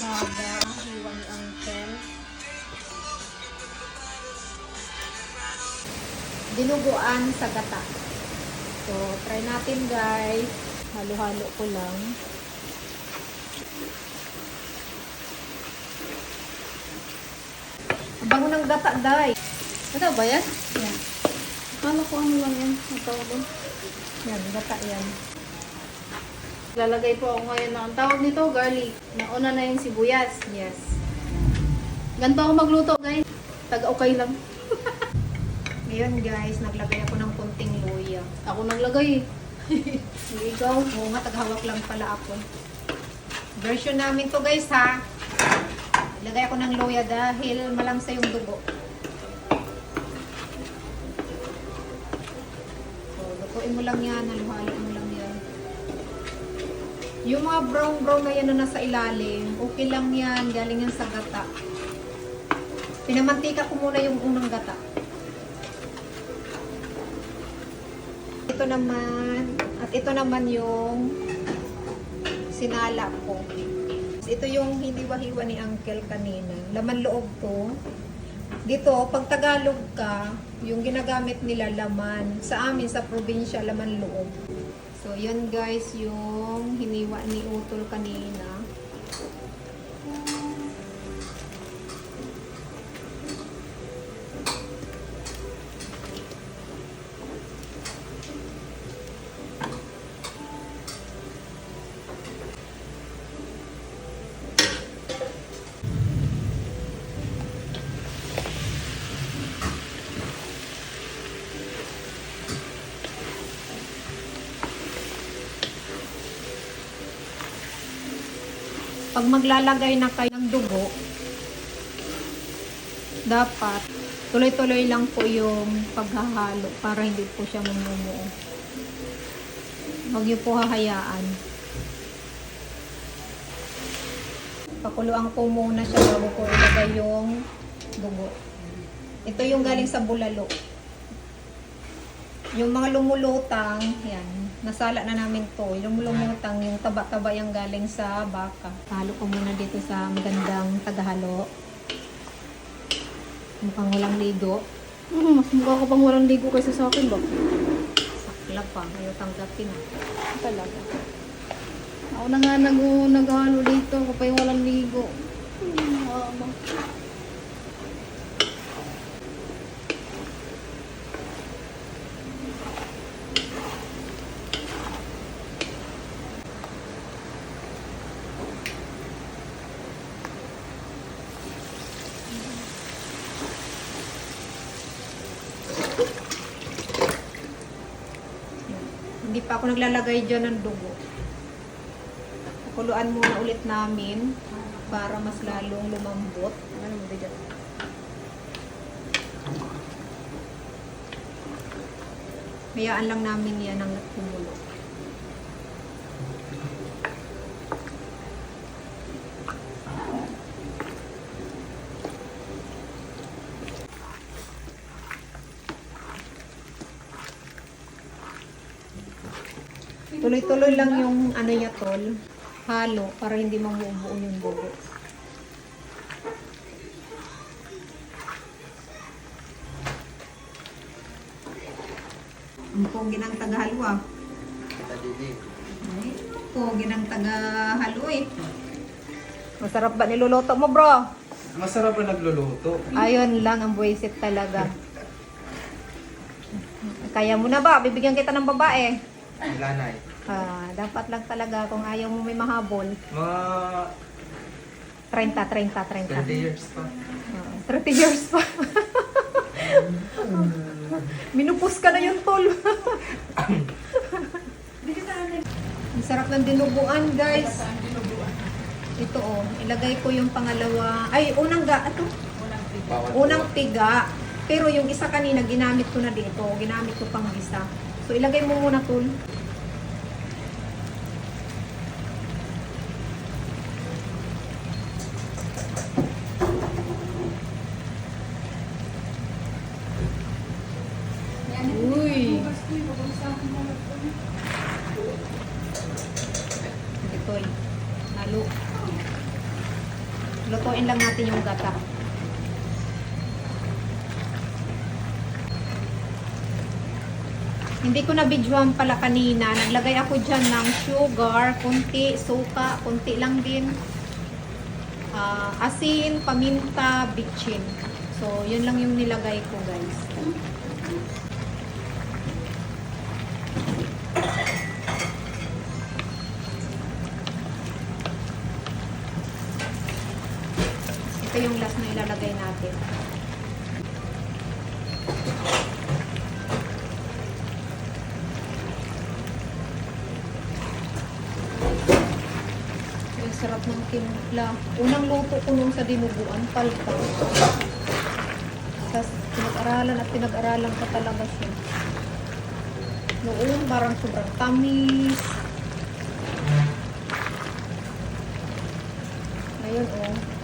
haba. Hiwa ni Uncle. Dinuguan sa gata. So, try natin guys. Halo-halo ko lang. Ang bango ng gata, day. Ano ba yan? Yan. Akala ko ano lang yan. Ang tawag doon. Yan, gata yan. Lalagay po ako ngayon ng ang tawag nito, garlic. Nauna na yung sibuyas. Yes. Ganito ako magluto, guys. Taga-okay lang. Ngayon guys, naglagay ako ng kunting luya. Ako naglagay. Hindi ikaw. Oo nga, taghawak lang pala ako. Version namin to guys ha. Ilagay ako ng luya dahil malangsa yung dugo. So, lutuin mo lang yan. Halo-halo mo lang yan. Yung mga brown-brown na yan na nasa ilalim, okay lang yan. Galing yan sa gata. Pinamantika ko muna yung unang gata. Ito naman yung sinala ko. Ito yung hiniwa-hiwa ni Uncle kanina. Laman loob to. Dito, pag Tagalog ka, yung ginagamit nila laman. Sa amin, sa probinsya, laman loob. So, yun guys, yung hiniwa ni Utol kanina. Pag maglalagay na kayo ng dugo, dapat tuloy-tuloy lang po yung paghahalo para hindi po siya mamumuo. Huwag niyo po hahayaan. Pakuluan ko muna siya bago ko ilagay yung dugo. Ito yung galing sa bulalo. Yung mga lumulutang, yan, nasala na namin to. Yung lumulutang, yung taba-taba yung galing sa baka. Halo ko muna dito sa magandang tagahalo. Mukhang walang ligo. Mas mukha ko pang walang ligo kaysa sa akin ba? Sakla pa, ayaw tanggapin ah. Talaga. Ako na nga naghalo dito. Ako pa yung walang ligo. Mama. Hindi pa ako naglalagay dyan ng dugo. Pakuluan muna ulit namin para mas lalong lumambot. Ano mo dito? Hayaan lang namin yan ang kumulo. Tuloy-tuloy lang yung ano niya tol, halo para hindi mamubuo yung dugo. Ang pogi ng tagahalo ah. Ay, pogi ng tagahalo eh. Masarap ba niluluto mo bro? Masarap na nagluluto. Ayun lang ang buwisit talaga. Kaya mo na ba? Bibigyan kita ng babae. Lanay. Dapat lang talaga kung ayaw mo may mahabol. Mga 30. 30 years pa. 30 years pa. Minupos ka na yung tol. Ang sarap ng dinuguan guys. Ito oh, ilagay ko yung pangalawa. Ay, unang piga. Pero yung isa kanina ginamit ko na dito. Ginamit ko pang isa. So ilagay mo muna tol. Uy. Ito halo. Lutuin lang natin yung gata. Hindi ko na videoan pala kanina. Naglagay ako dyan ng sugar, kunti, suka, kunti lang din. Asin, paminta, bitchin. So, yun lang yung nilagay ko, guys. Ito yung last na ilalagay natin. Ang sarap ng timpla. Unang luto ko nung sa dinuguan, palta. Tapos pinag-aralan at pinag-aralan ko talaga siya. Noon, parang sobrang tamis. Ngayon, oh.